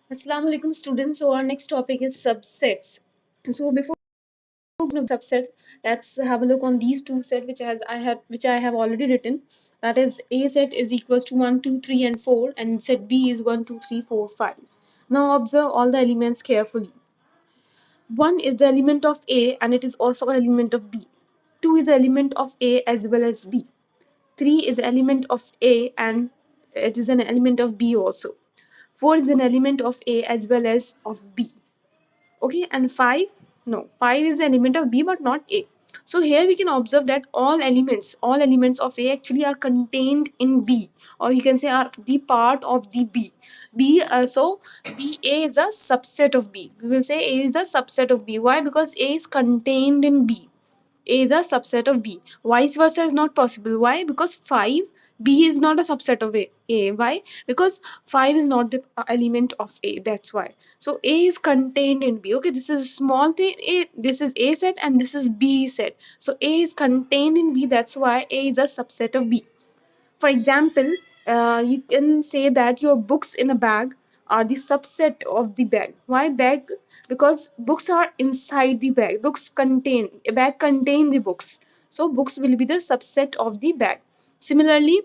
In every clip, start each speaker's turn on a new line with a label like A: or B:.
A: Assalamu alaikum students. So our next topic is subsets. So before going to subsets, let's have a look on these two sets which I have already written. That is A set is equals to 1, 2, 3, and 4, and set B is 1, 2, 3, 4, 5. Now observe all the elements carefully. 1 is the element of A and it is also an element of B. 2 is the element of A as well as B. 3 is an element of A and it is an element of B also. 4 is an element of A as well as of B. Okay, and 5, no, 5 is the element of B but not A. So here we can observe that all elements of A actually are contained in B, or you can say are the part of the B. So BA is a subset of B. We will say A is a subset of B. Why? Because A is contained in B. A is a subset of B. Vice versa is not possible. Why? Because 5, B is not a subset of A. Why? Because 5 is not the element of A. That's why. So A is contained in B. Okay, this is a small thing. This is A set and this is B set. So A is contained in B. That's why A is a subset of B. For example, you can say that your books in a bag are the subset of the bag. Why bag? Because books are inside the bag. A bag contain the books. So books will be the subset of the bag. Similarly,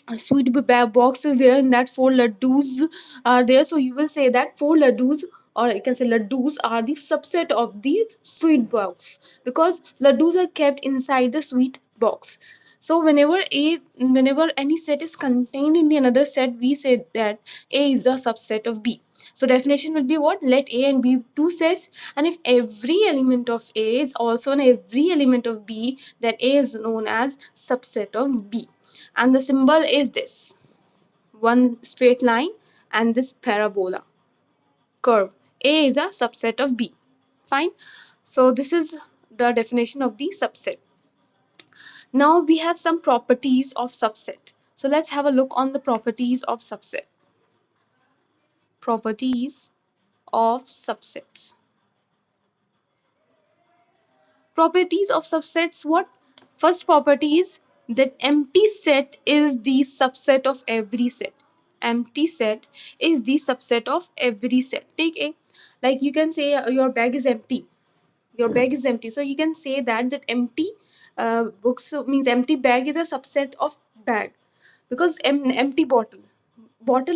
A: a sweet box is there, in that four laddus are there. So you will say that four laddus, or you can say laddus, are the subset of the sweet box because laddus are kept inside the sweet box. So whenever any set is contained in the another set, we say that A is a subset of B. So definition will be what? Let A and B two sets, and if every element of A is also an every element of B, then A is known as subset of B. And the symbol is this one straight line and this parabola curve. A is a subset of B. Fine. So this is the definition of the subset. Now we have some properties of subset. So let's have a look on the properties of subset. Properties of subsets. Properties of subsets, what? First property is that empty set is the subset of every set. Empty set is the subset of every set. Take A. Like you can say your bag is empty. Your bag is empty. So you can say that empty books means empty bag is a subset of bag. Because empty bottle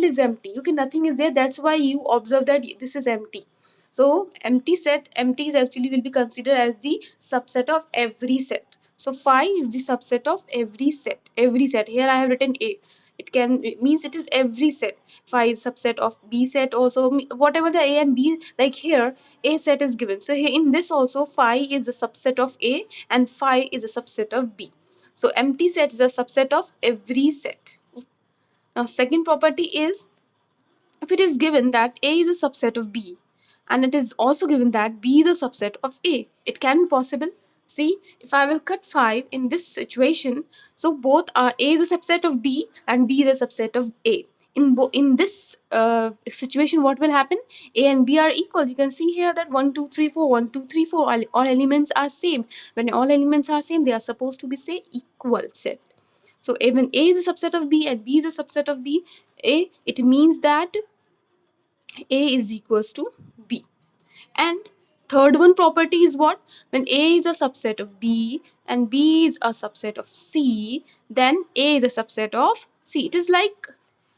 A: is empty. You can nothing is there. That's why you observe that this is empty. So empty is actually will be considered as the subset of every set. So 5 is the subset of every set. Every set. Here I have written A. It means it is every set. 5 is subset of B set also. Whatever the A and B, like here A set is given. So here in this also 5 is a subset of A and 5 is a subset of B. So empty set is a subset of every set. Now second property is, if it is given that A is a subset of B and it is also given that B is a subset of A, it can be possible. See, if I will cut 5 in this situation, so both are A is a subset of B and B is a subset of A. In this situation, what will happen? A and B are equal. You can see here that 1, 2, 3, 4, 1, 2, 3, 4, all elements are same. When all elements are same, they are supposed to be, say, equal set. So when A is a subset of B and B is a subset of it means that A is equals to B. And third one property is what? When A is a subset of B and B is a subset of C, then A is a subset of C. It is like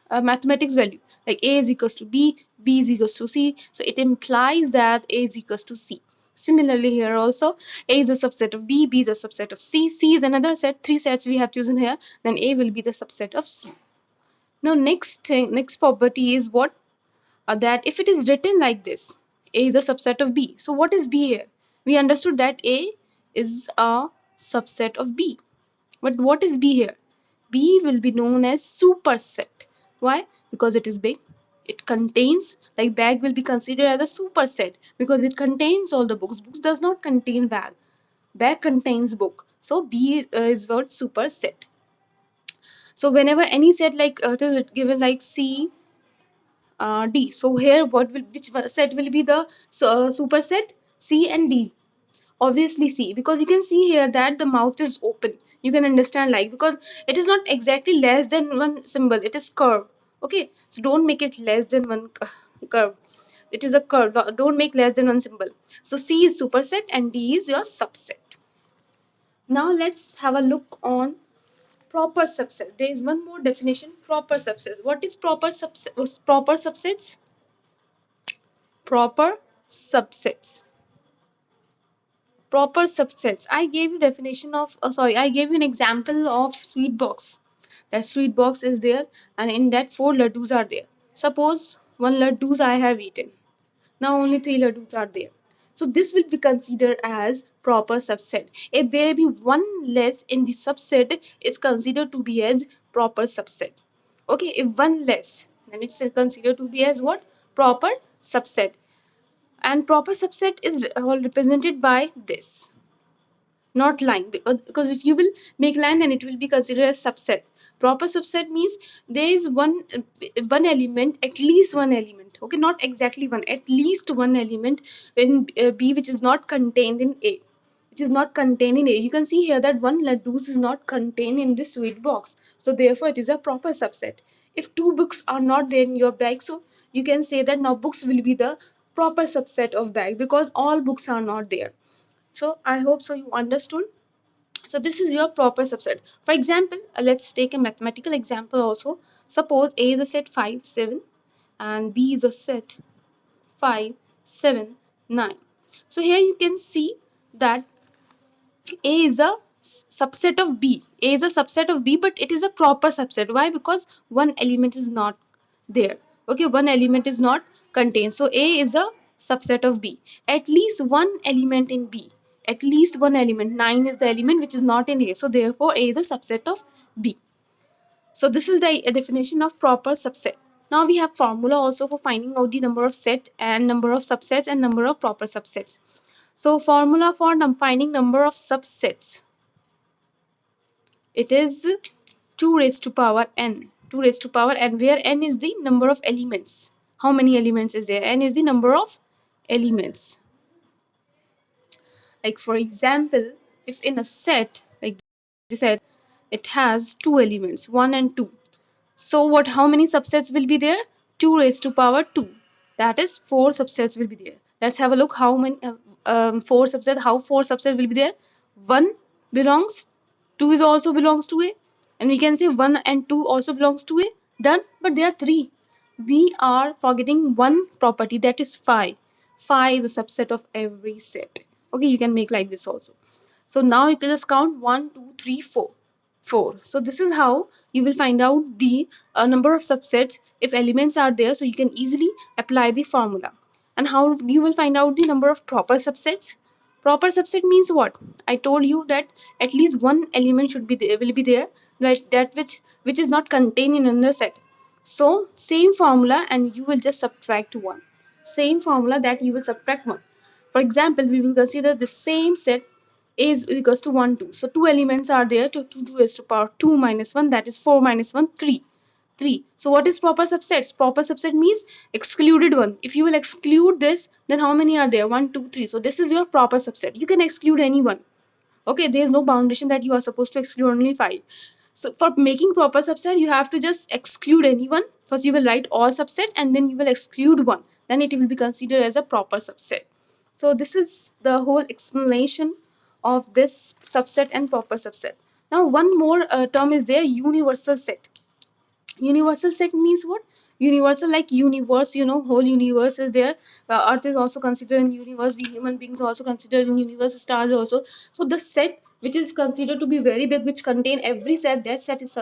A: a mathematics value. Like A is equals to B, B is equals to C. So it implies that A is equals to C. Similarly here also, A is a subset of B, B is a subset of C, C is another set, 3 sets we have chosen here, then A will be the subset of C. Now next property is what? That if it is written like this, A is a subset of B. So what is B here? We understood that A is a subset of B. But what is B here? B will be known as superset. Why? Because it is big. It contains, like bag will be considered as a superset because it contains all the books. Books does not contain bag. Bag contains book. So B is what? Superset. So whenever any set like it is given like C, D. So here, which set will be the superset? C and D. Obviously C, because you can see here that the mouth is open. You can understand, like, because it is not exactly less than one symbol. It is curved. Okay, so don't make it less than one curve. It is a curve. Don't make less than one symbol. So C is superset and D is your subset. Now let's have a look on proper subset. There is one more definition, proper subset. What is proper subset? Proper subsets? Proper subsets. Proper subsets. I gave you definition of I gave you an example of sweet box. That sweet box is there, and in that four laddus are there. Suppose one laddus I have eaten. Now only three laddus are there. So this will be considered as proper subset. If there be one less in the subset, is considered to be as proper subset. Okay, if one less, then it's considered to be as what? Proper subset. And proper subset is all represented by this, not line, because if you will make line, then it will be considered as subset. Proper subset means there is one element, at least one element, okay, not exactly one, at least one element in B which is not contained in A, which is not contained in A. You can see here that one laddus is not contained in this sweet box, so therefore it is a proper subset. If two books are not there in your bag, so you can say that now books will be the proper subset of bag because all books are not there. So I hope so you understood. So this is your proper subset. For example, let's take a mathematical example also. Suppose A is a set 5, 7 and B is a set 5, 7, 9. So here you can see that A is a subset of B. A is a subset of B, but it is a proper subset. Why? Because one element is not there. Okay, one element is not contained. So A is a subset of B. At least one element in B. At least one element. 9 is the element which is not in A. So therefore A is a subset of B. So this is the definition of proper subset. Now we have formula also for finding out the number of set and number of subsets and number of proper subsets. So formula for finding number of subsets, it is 2 raised to power n. 2 raised to power n, where n is the number of elements. How many elements is there? N is the number of elements. Like for example, if in a set like this set, it has 2 elements, 1 and 2. So what? How many subsets will be there? 2 raised to power 2. That is 4 subsets will be there. Let's have a look how many 4 subsets. How 4 subsets will be there? 1 belongs, 2 is also belongs to A, and we can say 1 and 2 also belongs to A. Done. But there are 3. We are forgetting one property, that is phi. Phi is a subset of every set. Okay, you can make like this also. So now you can just count 1, 2, 3, 4. 4. So this is how you will find out the number of subsets if elements are there. So you can easily apply the formula. And how you will find out the number of proper subsets? Proper subset means what? I told you that at least one element should be there, will be there, like that which is not contained in another set. So same formula and you will just subtract 1. Same formula that you will subtract 1. For example, we will consider the same set A is equals to 1, 2. So two elements are there, to 2 raised to power 2 minus 1, that is 4 minus 1, 3. 3. So what is proper subsets? Proper subset means excluded one. If you will exclude this, then how many are there? 1, 2, 3. So this is your proper subset. You can exclude anyone. Okay, there is no boundation that you are supposed to exclude only 5. So for making proper subset, you have to just exclude anyone. First you will write all subset and then you will exclude one. Then it will be considered as a proper subset. So this is the whole explanation of this subset and proper subset. Now one more term is there, universal set. Universal set means what? Universal, like universe, whole universe is there. Earth is also considered in universe. We human beings are also considered in universe. Stars also. So the set which is considered to be very big, which contain every set, that set is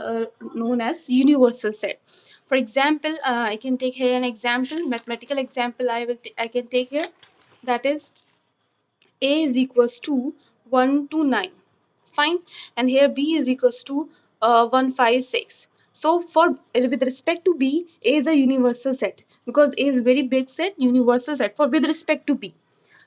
A: known as universal set. For example, I can take here an example, mathematical example. I can take here, that is A is equals to 1 to 9. Fine. And here B is equals to 1, 5, 6. So for with respect to B, A is a universal set because A is a very big set, universal set for with respect to B.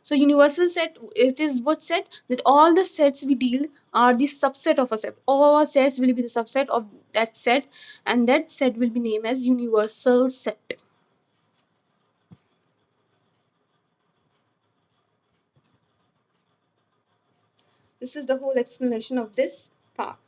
A: So universal set, it is what set? That all the sets we deal are the subset of a set. All our sets will be the subset of that set, and that set will be named as universal set. This is the whole explanation of this part.